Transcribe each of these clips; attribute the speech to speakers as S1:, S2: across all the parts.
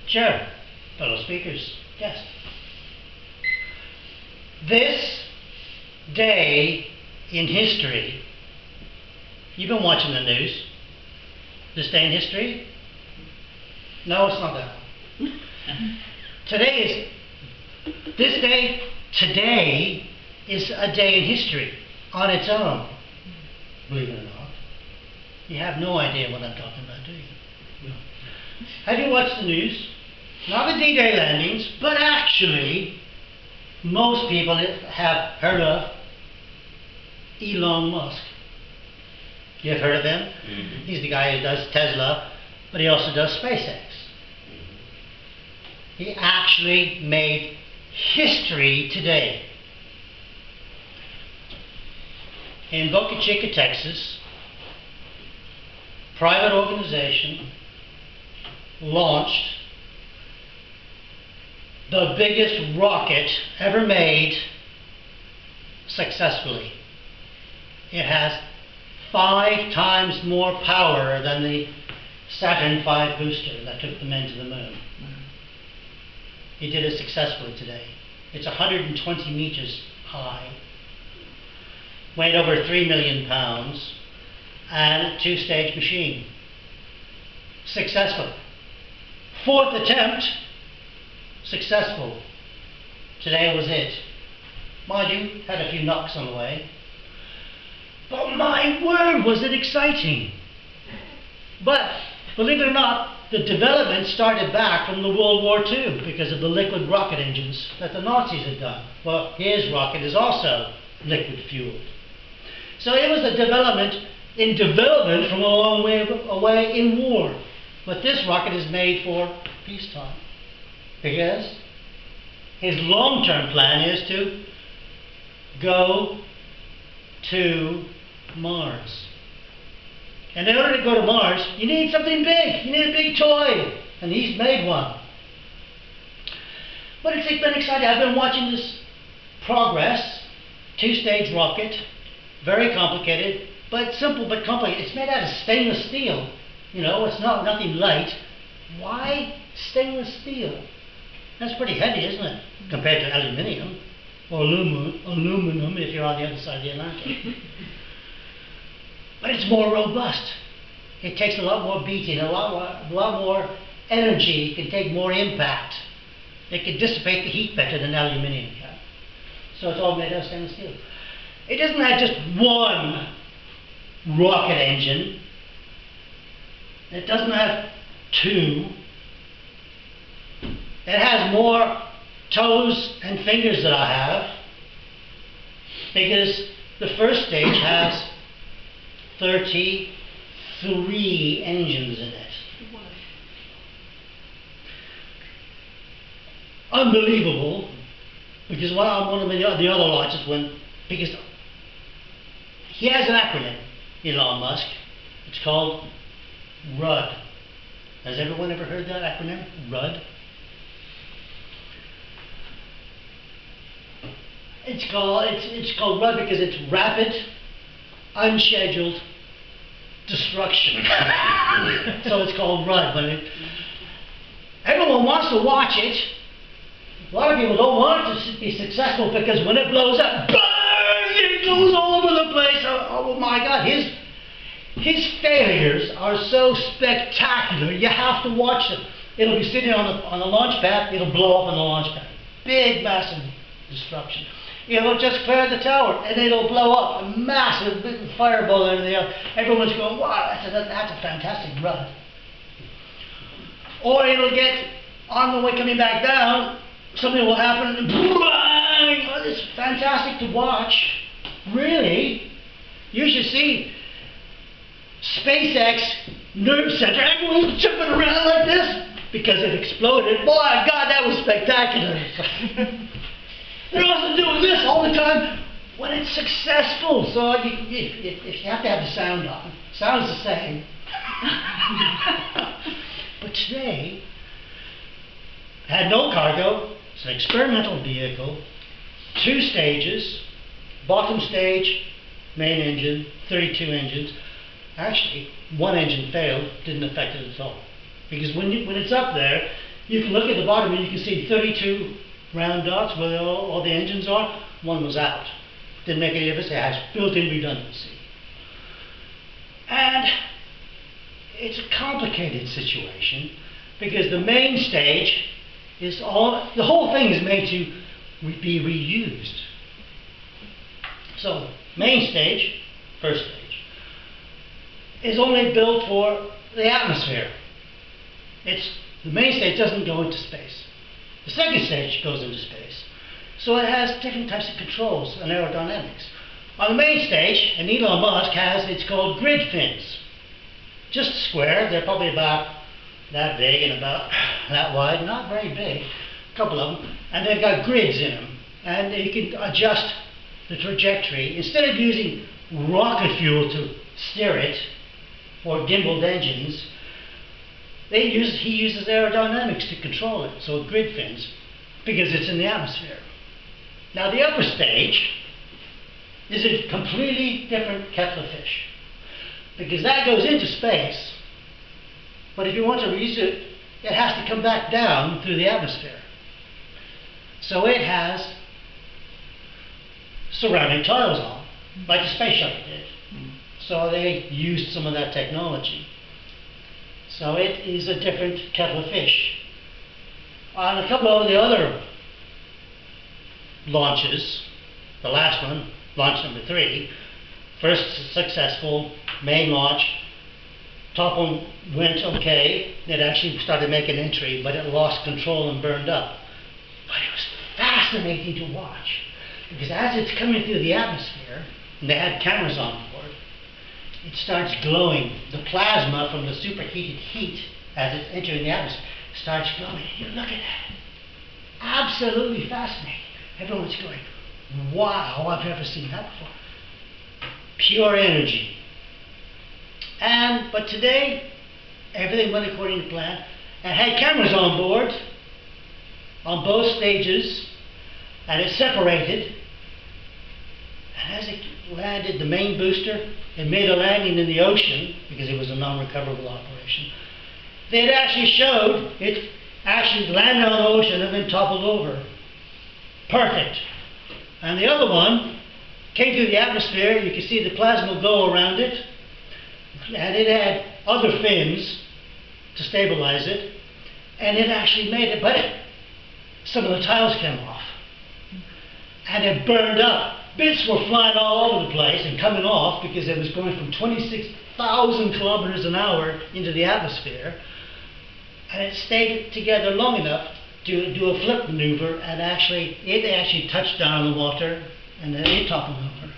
S1: Chair, fellow speakers, guests. This day in history, you've been watching the news. This day in history? No, it's not that one. Today is a day in history on its own, believe it or not. You have no idea what I'm talking about, do you? No. Have you watched the news? Not the D-Day landings, but actually, most people have heard of Elon Musk. You have heard of him? Mm-hmm. He's the guy who does Tesla, but he also does SpaceX. Mm-hmm. He actually made history today. In Boca Chica, Texas, private organization launched the biggest rocket ever made successfully. It has 5 times more power than the Saturn V booster that took the men to the moon. He did it successfully today. It's 120 meters high, weighed over 3 million pounds, and a 2-stage machine. Successful. 4th attempt, successful. Today was it. Mind you, had a few knocks on the way. But my word, was it exciting. But, believe it or not, the development started back from the World War II because of the liquid rocket engines that the Nazis had done. Well, his rocket is also liquid fueled. So it was a development from a long way away in war. But this rocket is made for peacetime. Because his long-term plan is to go to Mars. And in order to go to Mars, you need something big. You need a big toy. And he's made one. But it's been exciting. I've been watching this progress. 2-stage rocket. Very complicated. But simple but complicated. It's made out of stainless steel. You know, it's nothing light. Why stainless steel? That's pretty heavy, isn't it? Compared to aluminium. Or aluminum if you're on the other side of the Atlantic. But it's more robust. It takes a lot more beating, a lot more energy. It can take more impact. It can dissipate the heat better than aluminium can. So it's all made out of stainless steel. It doesn't have just one rocket engine. It doesn't have 2. It has more toes and fingers than I have, because the first stage has 33 engines in it. Unbelievable, because one of the other launches because he has an acronym, Elon Musk. It's called RUD. Has everyone ever heard that acronym? RUD? It's called RUD because it's rapid, unscheduled destruction. So it's called RUD. But everyone wants to watch it. A lot of people don't want it to be successful because when it blows up, bang, it goes all over the place. Oh my God, his failures are so spectacular. You have to watch them. It'll be sitting on the launch pad. It'll blow up on the launch pad. Big, massive destruction. It'll just clear the tower, and it'll blow up a massive fireball and everything else. Everyone's going, wow, that's a fantastic run. Or it'll get on the way coming back down, something will happen, and bang! Oh, it's fantastic to watch. Really, you should see SpaceX Nerve Center. Everyone's jumping around like this because it exploded. Boy, God, that was spectacular. They're also doing this all the time when it's successful. So if you have to have the sound on. Sounds the same. But today, had no cargo. It's an experimental vehicle. 2 stages. Bottom stage, main engine, 32 engines. Actually, 1 engine failed. Didn't affect it at all. Because when it's up there, You can look at the bottom and you can see 32 round dots where all the engines are. One was out. Didn't make any difference. It has built-in redundancy. And it's a complicated situation because the main stage is the whole thing is made to be reused. So main stage, first stage, is only built for the atmosphere. The main stage doesn't go into space. The second stage goes into space. So it has different types of controls and aerodynamics. On the main stage, and Elon Musk has, it's called grid fins. Just square, they're probably about that big and about that wide, not very big, a couple of them, and they've got grids in them. And you can adjust the trajectory. Instead of using rocket fuel to steer it, or gimbaled engines, he uses aerodynamics to control it, so grid fins, because it's in the atmosphere. Now the upper stage is a completely different kettle of fish, because that goes into space, but if you want to reuse it, it has to come back down through the atmosphere. So it has ceramic tiles on, like the space shuttle did. So they used some of that technology. So it is a different kettle of fish. On a couple of the other launches, the last one, launch number 3, first successful main launch, top one went okay. It actually started making entry, but it lost control and burned up. But it was fascinating to watch, because as it's coming through the atmosphere, and they had cameras on board, it starts glowing. The plasma from the superheated heat, as it's entering the atmosphere, starts glowing. You look at that. Absolutely fascinating. Everyone's going, wow, I've never seen that before. Pure energy. But today, everything went according to plan, and had cameras on board, on both stages, and it separated. And as it landed, the main booster, it made a landing in the ocean, because it was a non-recoverable operation. They actually showed it actually landed on the ocean and then toppled over. Perfect. And the other one came through the atmosphere. You can see the plasma go around it, and it had other fins to stabilize it, and it actually made it, but some of the tiles came off, and it burned up. Bits were flying all over the place and coming off because it was going from 26,000 kilometers an hour into the atmosphere, and it stayed together long enough to do a flip maneuver, and it actually touched down on the water, and then it toppled over.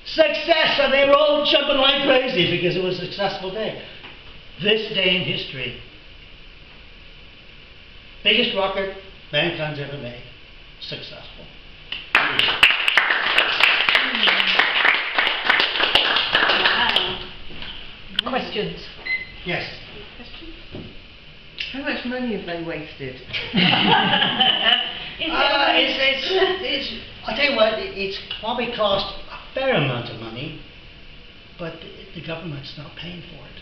S1: Success! And they were all jumping like crazy because it was a successful day. This day in history. Biggest rocket mankind's ever made. Successful.
S2: Questions?
S1: Yes.
S2: How much money have they wasted?
S1: I'll tell you what, it's probably cost a fair amount of money, but the government's not paying for it.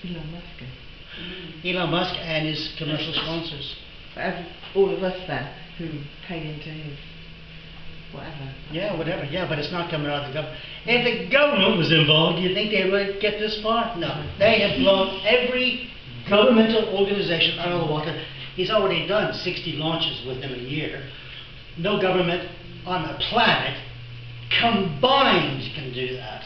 S2: Elon Musk.
S1: Elon Musk and his commercial sponsors.
S2: All of us there who pay into his whatever.
S1: Yeah, whatever. Yeah, but it's not coming out of the government. If the government was involved, do you think they would get this far? No. They have blown every governmental organization out of the water. He's already done 60 launches within a year. No government on the planet combined can do that.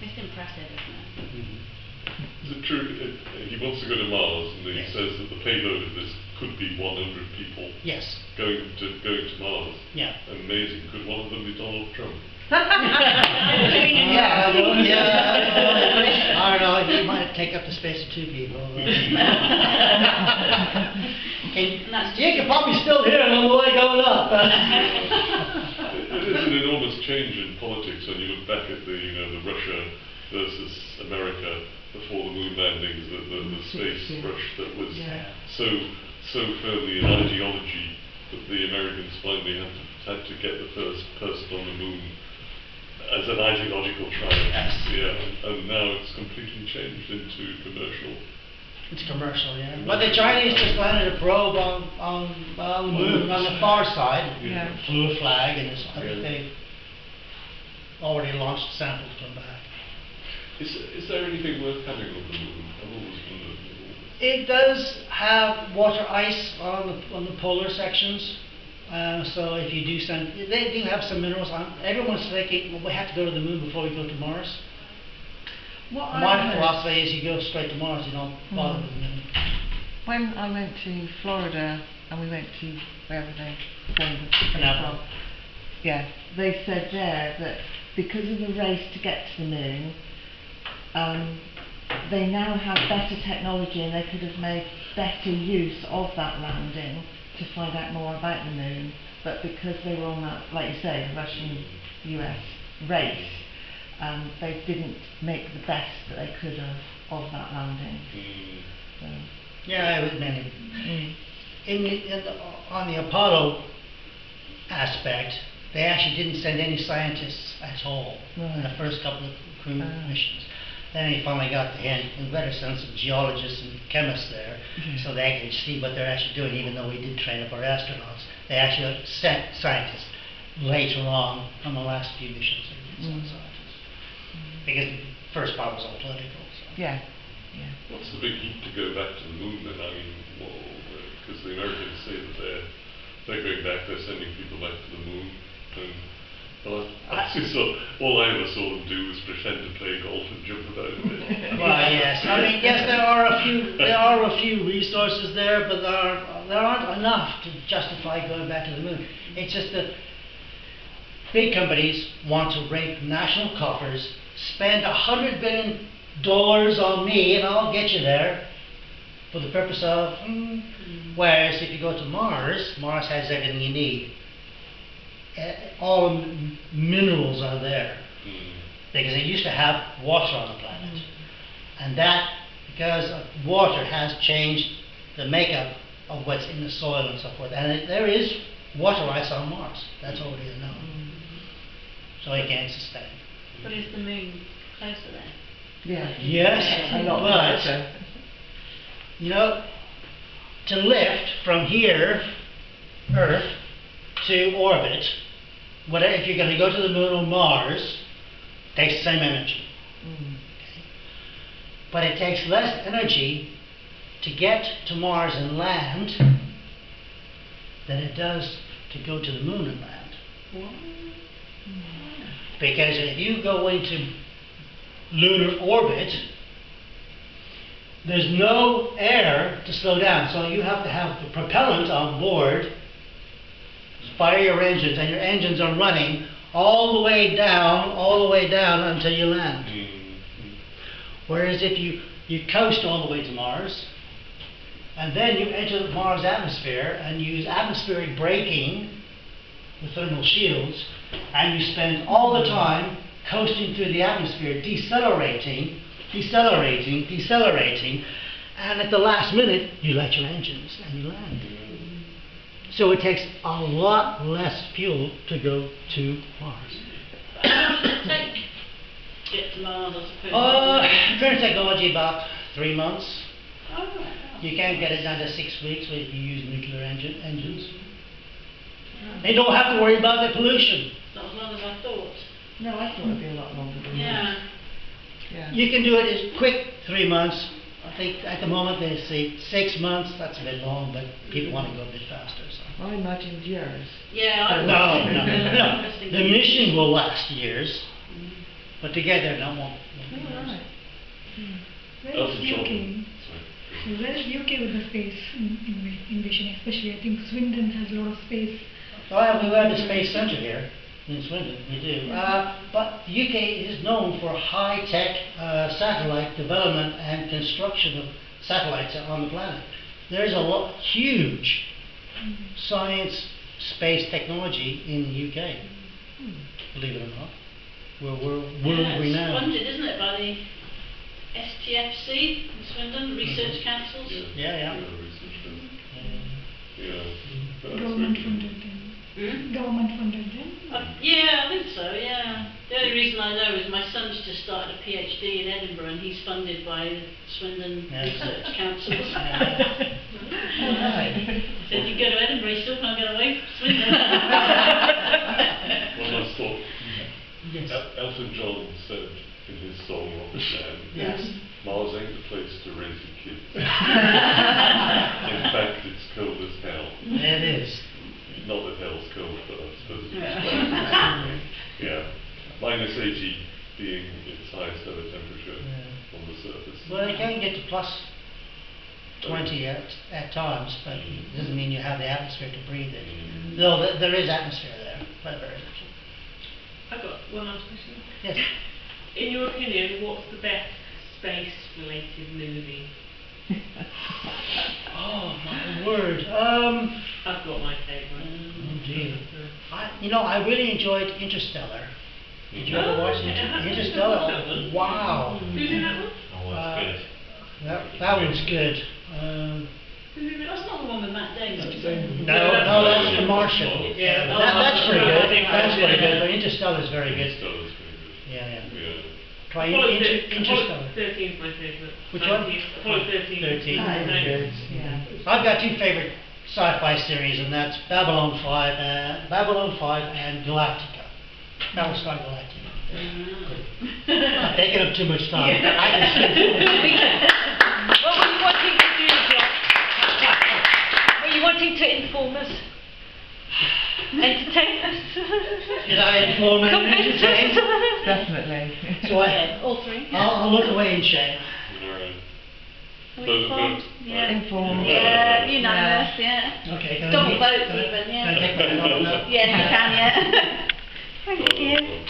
S3: It's impressive, isn't it?
S4: Is it true, he wants to go to Mars, and he
S1: Yes.
S4: says that the payload of this could be 100 people
S1: Yes.
S4: going to Mars.
S1: Yeah.
S4: Amazing. Could one of them be Donald Trump?
S1: Yeah, I don't know, he might take up the space of 2 people. You could probably still hear it on the way going up.
S4: It is an enormous change in politics when you look back at the Russia versus America before the moon landings, the space rush that was so firmly in ideology that the Americans finally had to get the first person on the moon. as an ideological triumph.
S1: Yes.
S4: Yeah, and now it's completely changed into commercial.
S1: It's commercial, yeah. But the Chinese just landed a probe on the moon on the far side.
S2: Yeah.
S1: Flew a flag, and I think
S4: Yeah.
S1: they've already launched samples to come back.
S4: Is there anything worth having on the moon? I've always wondered.
S1: It does have water ice on the polar sections. So if you do send, they do have some minerals on. Everyone's thinking, well, we have to go to the moon before we go to Mars.
S2: What
S1: My
S2: I heard-
S1: philosophy is you go straight to Mars, you don't bother with the moon.
S2: When I went to Florida and we went to wherever they filmed the
S1: Canaveral.
S2: from, yeah, they said there that because of the race to get to the moon, they now have better technology and they could have made better use of that landing to find out more about the moon. But because they were on that, like you say, the Russian-US race, they didn't make the best that they could have of that landing. So,
S1: Yeah, it was many. On the Apollo aspect, they actually didn't send any scientists at all in the
S2: Right.
S1: first couple of crew missions. Then they finally got the hint, and better send some geologists and chemists there, so they can see what they're actually doing, even though we did train up our astronauts. They actually sent scientists later on the last few missions. They did send scientists. Because the first part was all political. So.
S2: yeah, yeah.
S4: What's the big heat to go back to the moon then? I mean, because the Americans say that they're going back, they're sending people back to the moon. And well, all I ever saw them do was pretend to play golf and jump about a bit.
S1: Well, yes. I mean, yes, there are a few resources there, but there aren't enough to justify going back to the moon. It's just that big companies want to rape national coffers, spend $100 billion on me, and I'll get you there, for the purpose of. Whereas if you go to Mars, Mars has everything you need. All the minerals are there, because it used to have water on the planet, and that, because water has changed the makeup of what's in the soil and so forth, and there is water ice on Mars. That's already known, so it can't sustain.
S3: But is the moon closer then?
S2: Yeah.
S1: Yes,
S2: A lot
S1: but
S2: better.
S1: you know, to lift from here, Earth, to orbit, whatever, if you're going to go to the moon or Mars, takes the same energy. Okay? But it takes less energy to get to Mars and land than it does to go to the moon and land. Because if you go into lunar orbit, there's no air to slow down, so you have to have the propellant on board, fire your engines, and your engines are running all the way down until you land. Whereas if you coast all the way to Mars, and then you enter the Mars atmosphere and use atmospheric braking with thermal shields, and you spend all the time coasting through the atmosphere, decelerating, and at the last minute you light your engines and you land. So it takes a lot less fuel to go to Mars.
S3: How long does it take to get to Mars, I suppose?
S1: Current technology about 3 months.
S3: Oh, right.
S1: You can't get it down to 6 weeks if you use nuclear engines. They don't have to worry about the pollution.
S3: Not as long as I thought.
S2: No, I thought it'd be a lot longer than that. Yeah.
S1: You can do it as quick 3 months. I think at the moment they say 6 months. That's a bit long, but people want to go a bit faster. So.
S2: I imagined years.
S3: Yeah, I
S1: No. The mission will last years, but to get there, no more.
S2: Oh, right.
S5: Where is UK?
S4: Sorry.
S5: Where is UK with the space invasion? Especially, I think Swindon has a lot of space.
S1: Well, we have the Space Centre here in Swindon, we do. But the UK is known for high-tech satellite development and construction of satellites on the planet. There is a huge science space technology in the UK, believe it or not. We're world renowned.
S3: It's funded, isn't it, by the STFC in Swindon, Research Councils?
S1: Yeah.
S5: Government funded them. Government funded them.
S3: Yeah, I think so, yeah. The only reason I know is my son's just started a PhD in Edinburgh and he's funded by Swindon Research Council. He said you go to Edinburgh, you still can't get away from Swindon.
S4: One last thought.
S1: Yes.
S4: Elton John said in his song Rocket Man,
S1: Yes.
S4: Mars ain't the place to raise your kids. In fact, it's cold as hell.
S1: It is.
S4: Not that hell's cold, but I suppose it's
S3: Yeah.
S4: yeah. Minus 80 being its highest ever temperature on the surface.
S1: Well, it can get to plus 20 at times, but it doesn't mean you have the atmosphere to breathe in. Though there is atmosphere there, but very little.
S6: I've got one last question.
S1: Yes.
S6: In your opinion, what's the best space-related movie?
S1: Oh my word.
S6: I've got my favourite.
S1: Oh dear. I really enjoyed Interstellar. Did you ever watch Interstellar? Wow.
S6: Who's in that one?
S4: Oh, that's good.
S1: That one's good.
S6: Who's in that?
S3: That's not the one with Matt Damon.
S1: No, that's The Martian.
S6: Yeah.
S1: That's pretty
S6: I
S1: good.
S6: think
S1: That's
S6: I
S1: pretty
S6: did.
S1: good. But Interstellar's very good.
S4: Interstellar's very good.
S1: Yeah.
S4: Yeah.
S1: Try
S6: Apollo
S1: Interstellar.
S6: 13 is my favourite.
S1: Which one?
S6: Apollo 13.
S1: 13.
S6: Nice.
S2: Yeah.
S1: I've got two favorite sci-fi series, and that's Babylon 5 and Galactica. Battlestar Galactica. I'm taking up too much time. I can
S7: What were you wanting to do, John? Were you wanting to inform us? Entertain us?
S1: Did I inform and entertain?
S2: Definitely.
S1: So
S3: All three.
S1: I'll look away in shame.
S4: Alright.
S3: Are we
S4: Those are
S3: informed?
S4: good.
S3: Yeah.
S2: Informed.
S3: Yeah, unanimous, yeah.
S1: Okay. Can I
S3: Double
S1: take-
S3: vote
S1: can I-
S3: even,
S1: Can I
S3: yeah.
S1: take my head off now?
S3: Yeah, you can, yeah. Thank
S4: Well done,
S3: you.
S4: well done.